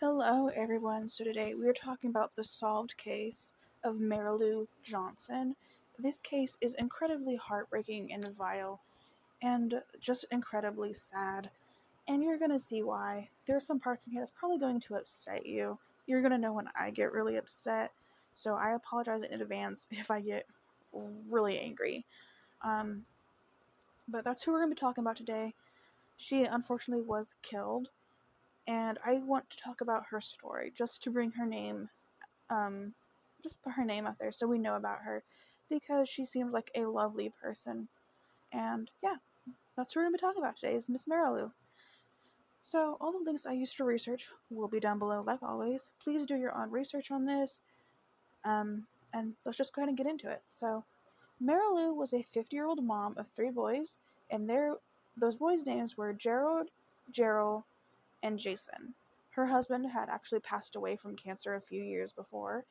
Hello, everyone. So today we are talking about the solved case of Marilou Johnson. This case is incredibly heartbreaking and vile, and just incredibly sad. And you're gonna see why. There's some parts in here that's probably going to upset you. You're gonna know when I get really upset. So I apologize in advance if I get really angry. Um, but that's who we're gonna be talking about today. She unfortunately was killed, and I want to talk about her story just to bring her name, um, just put her name out there so we know about her, because she seemed like a lovely person. And yeah, that's what we're going to be talking about today is Miss Marilou. So all the links I used for research will be down below, like always. Please do your own research on this, and let's just go ahead and get into it. So Marilou was a 50-year-old mom of three boys, and those boys' names were Gerald, and Jason. Her husband had actually passed away from cancer a few years before,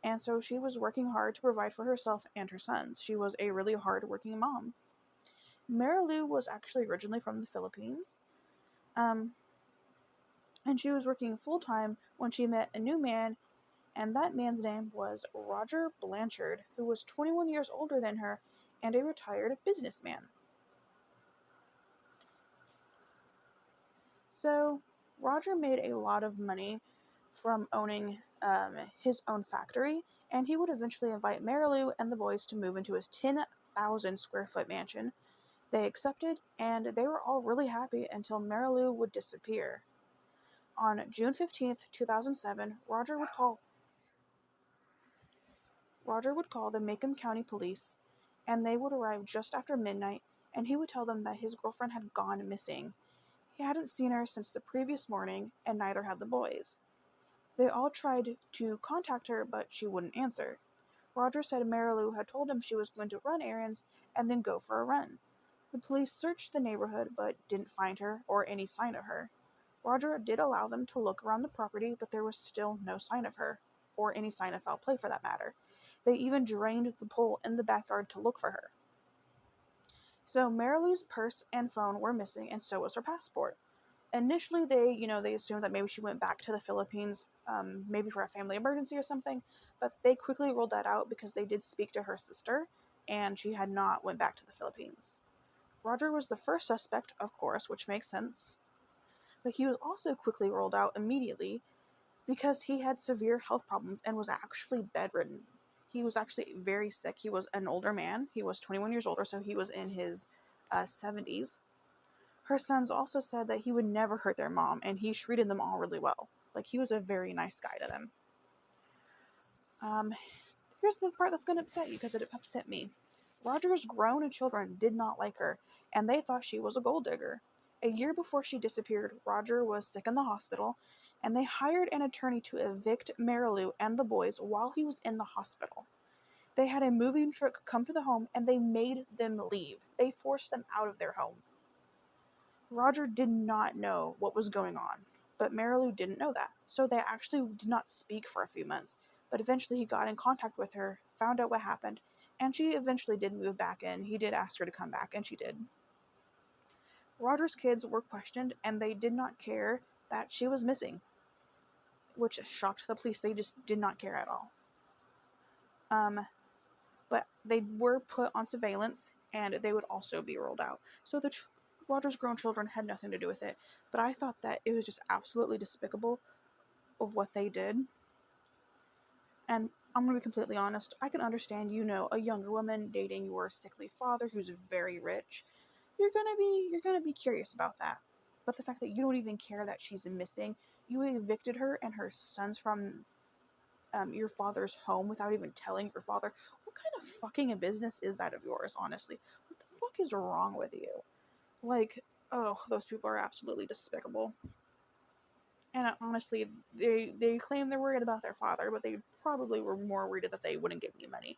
and so she was working hard to provide for herself and her sons. She was a really hard-working mom. Marilou was actually originally from the Philippines, um, and she was working full-time when she met a new man, and that man's name was Roger Blanchard, who was 21 years older than her and a retired businessman. So, Roger made a lot of money from owning his own factory, and he would eventually invite Marilou and the boys to move into his 10,000 square foot mansion. They accepted, and they were all really happy until Marilou would disappear. On June 15th, 2007, Roger would call the Macomb County Police, and they would arrive just after midnight, and he would tell them that his girlfriend had gone missing. He hadn't seen her since the previous morning, and neither had the boys. They all tried to contact her, but she wouldn't answer. Roger said Marilou had told him she was going to run errands and then go for a run. The police searched the neighborhood but didn't find her or any sign of her. Roger did allow them to look around the property, but there was still no sign of her, or any sign of foul play for that matter. They even drained the pool in the backyard to look for her. So Marilou's purse and phone were missing, and so was her passport. Initially, they assumed that maybe she went back to the Philippines, maybe for a family emergency or something, but they quickly ruled that out because they did speak to her sister, and she had not went back to the Philippines. Roger was the first suspect, of course, which makes sense, but he was also quickly ruled out immediately because he had severe health problems and was actually bedridden. He was actually very sick. He was an older man. He was 21 years older, so he was in his 70s. Her sons also said that he would never hurt their mom, and he treated them all really well. Like, he was a very nice guy to them. Um, Here's the part that's going to upset you, because it upset me. Roger's grown children did not like her, and they thought she was a gold digger. A year before she disappeared, Roger was sick in the hospital, and they hired an attorney to evict Marilou and the boys while he was in the hospital. They had a moving truck come to the home, and they made them leave. They forced them out of their home. Roger did not know what was going on, but Marilou didn't know that, so they actually did not speak for a few months, but eventually he got in contact with her, found out what happened, and she eventually did move back in. He did ask her to come back, and she did. Roger's kids were questioned, and they did not care that she was missing, which shocked the police. They just did not care at all. But they were put on surveillance, and they would also be rolled out. So Roger's grown children had nothing to do with it. But I thought that it was just absolutely despicable of what they did. And I'm going to be completely honest. I can understand, a younger woman dating your sickly father who's very rich. You're gonna be curious about that. But the fact that you don't even care that she's missing, you evicted her and her sons from your father's home without even telling your father. What kind of fucking a business is that of yours, honestly? What the fuck is wrong with you? Like, oh, those people are absolutely despicable. And honestly, they claim they're worried about their father, but they probably were more worried that they wouldn't give me money.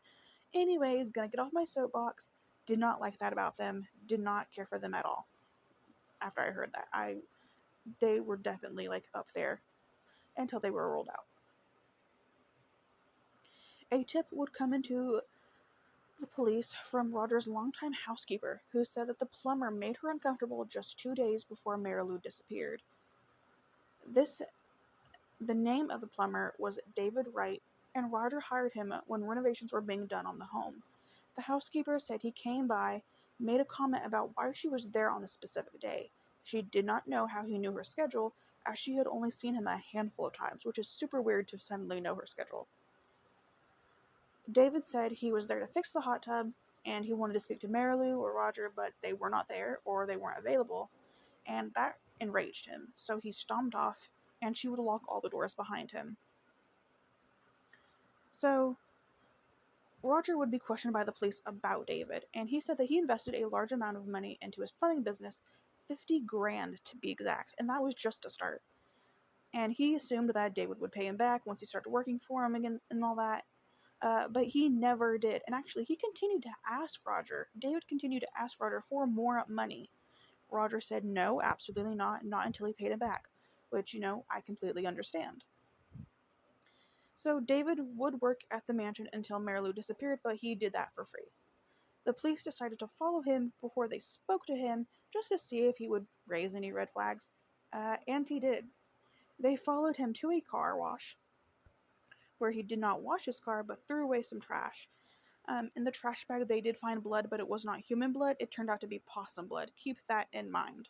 Anyways, gonna get off my soapbox. Did not like that about them. Did not care for them at all. After I heard that, they were definitely like up there until they were rolled out. A tip would come into the police from Roger's longtime housekeeper, who said that the plumber made her uncomfortable just 2 days before Marilou disappeared. This The name of the plumber was David Wright, and Roger hired him when renovations were being done on the home. The housekeeper said he came by, made a comment about why she was there on a specific day. She did not know how he knew her schedule, as she had only seen him a handful of times, which is super weird to suddenly know her schedule. David said he was there to fix the hot tub, and he wanted to speak to Marilou or Roger, but they were not there or they weren't available, and that enraged him, so he stomped off, and she would lock all the doors behind him. So, Roger would be questioned by the police about David, and he said that he invested a large amount of money into his plumbing business, 50 grand to be exact, and that was just a start. And he assumed that David would pay him back once he started working for him again and all that. But he never did. And actually, he continued to ask Roger. David continued to ask Roger for more money. Roger said no, absolutely not until he paid him back, which, I completely understand. So David would work at the mansion until Marilou disappeared, but he did that for free. The police decided to follow him before they spoke to him just to see if he would raise any red flags, and he did. They followed him to a car wash where he did not wash his car but threw away some trash. In the trash bag, they did find blood, but it was not human blood. It turned out to be possum blood. Keep that in mind.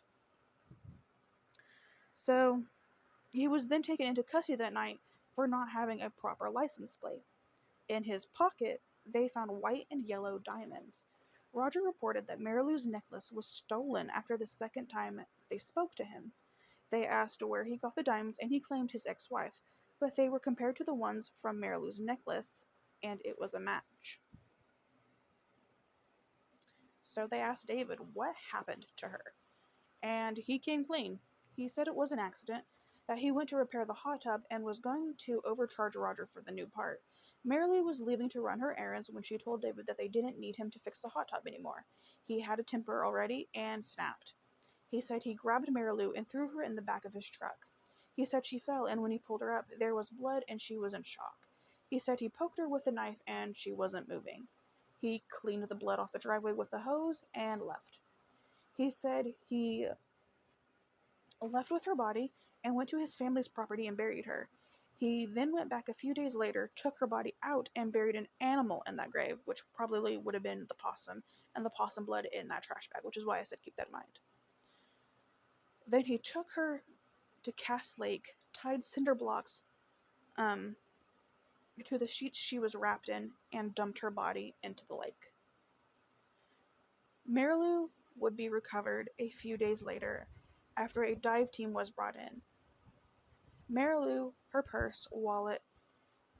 So, he was then taken into custody that night for not having a proper license plate. In his pocket, they found white and yellow diamonds. Roger reported that Marilou's necklace was stolen after the second time they spoke to him. They asked where he got the diamonds, and he claimed his ex-wife, but they were compared to the ones from Marilou's necklace, and it was a match. So they asked David what happened to her, and he came clean. He said it was an accident, that he went to repair the hot tub and was going to overcharge Roger for the new part. Marilou was leaving to run her errands when she told David that they didn't need him to fix the hot tub anymore. He had a temper already and snapped. He said he grabbed Marilou and threw her in the back of his truck. He said she fell, and when he pulled her up, there was blood and she was in shock. He said he poked her with a knife and she wasn't moving. He cleaned the blood off the driveway with the hose and left. He said he left with her body and went to his family's property and buried her. He then went back a few days later, took her body out, and buried an animal in that grave, which probably would have been the possum, and the possum blood in that trash bag, which is why I said keep that in mind. Then he took her to Cass Lake, tied cinder blocks to the sheets she was wrapped in, and dumped her body into the lake. Marilou would be recovered a few days later after a dive team was brought in. Marilou, her purse, wallet,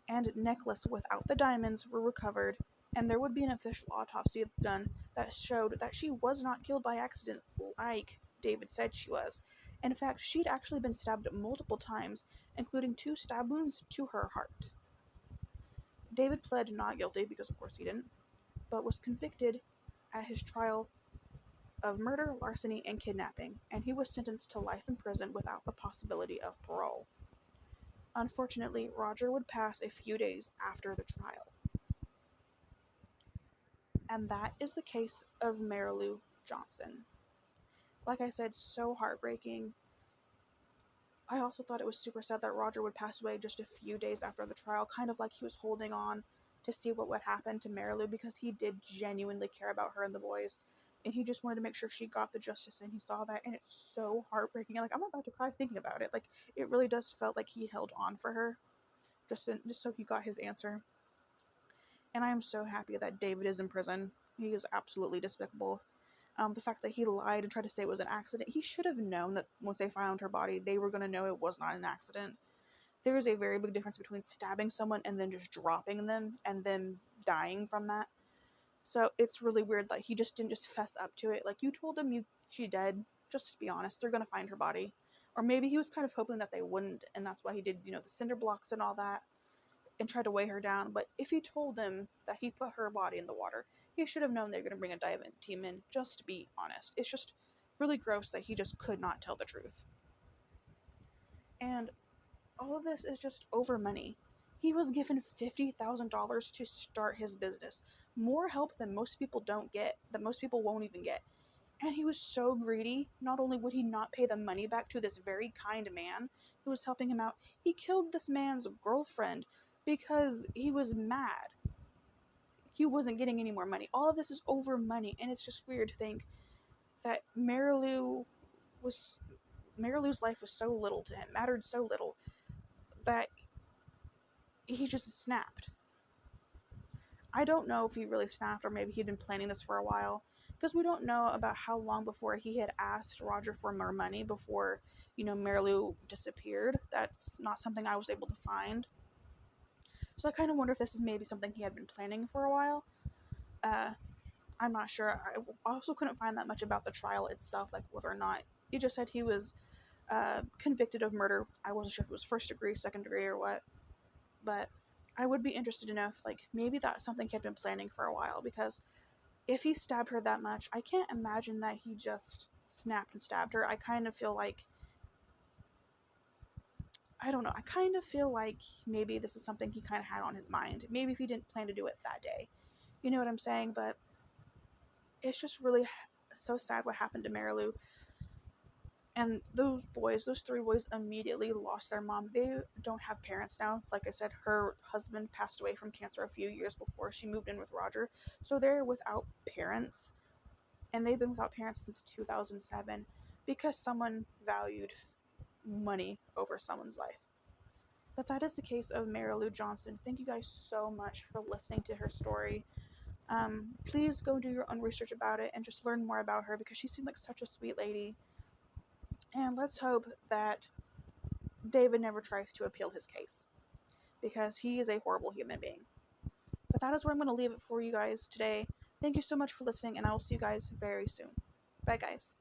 and necklace without the diamonds were recovered, and there would be an official autopsy done that showed that she was not killed by accident like David said she was. In fact, she'd actually been stabbed multiple times, including 2 stab wounds to her heart. David pled not guilty, because of course he didn't, but was convicted at his trial of murder, larceny, and kidnapping, and he was sentenced to life in prison without the possibility of parole. Unfortunately, Roger would pass a few days after the trial. And that is the case of Marilou Johnson. Like I said, so heartbreaking. I also thought it was super sad that Roger would pass away just a few days after the trial, kind of like he was holding on to see what would happen to Marilou, because he did genuinely care about her and the boys, and he just wanted to make sure she got the justice, and he saw that, and it's so heartbreaking. Like, I'm about to cry thinking about it. Like, it really does felt like he held on for her just so he got his answer. And I am so happy that David is in prison. He is absolutely despicable. The fact that he lied and tried to say it was an accident, he should have known that once they found her body, they were going to know it was not an accident. There is a very big difference between stabbing someone and then just dropping them and then dying from that. So it's really weird that he just didn't just fess up to it. Like, you told them she dead. Just be honest, they're going to find her body. Or maybe he was kind of hoping that they wouldn't, and that's why he did, the cinder blocks and all that, and tried to weigh her down. But if he told them that he put her body in the water, he should have known they were going to bring a dive team in. Just to be honest, it's just really gross that he just could not tell the truth. And all of this is just over money. He was given $50,000 to start his business, more help than most people don't get, that most people won't even get. And he was so greedy. Not only would he not pay the money back to this very kind man who was helping him out. He killed this man's girlfriend because he was mad. He wasn't getting any more money. All of this is over money, and it's just weird to think that Marilou's life was so little to him, mattered so little, that he just snapped. I don't know if he really snapped or maybe he'd been planning this for a while, because we don't know about how long before he had asked Roger for more money before, Marilou disappeared. That's not something I was able to find. So I kind of wonder if this is maybe something he had been planning for a while. Uh, I'm not sure. I also couldn't find that much about the trial itself, like whether or not he just said he was convicted of murder. I wasn't sure if it was first degree, second degree, or what. But I would be interested to know if, like, maybe that's something he had been planning for a while, because if he stabbed her that much, I can't imagine that he just snapped and stabbed her. I kind of feel like, I don't know, I kind of feel like maybe this is something he kind of had on his mind. Maybe if he didn't plan to do it that day. You know what I'm saying? But it's just really so sad what happened to Marilou. And those boys, those three boys, immediately lost their mom. They don't have parents now. Like I said, her husband passed away from cancer a few years before she moved in with Roger. So they're without parents. And they've been without parents since 2007 because someone valued money over someone's life. But that is the case of Marilou Johnson. Thank you guys so much for listening to her story. Please go do your own research about it and just learn more about her, because she seemed like such a sweet lady. And let's hope that David never tries to appeal his case, because he is a horrible human being. But that is where I'm going to leave it for you guys today. Thank you so much for listening, and I will see you guys very soon. Bye, guys.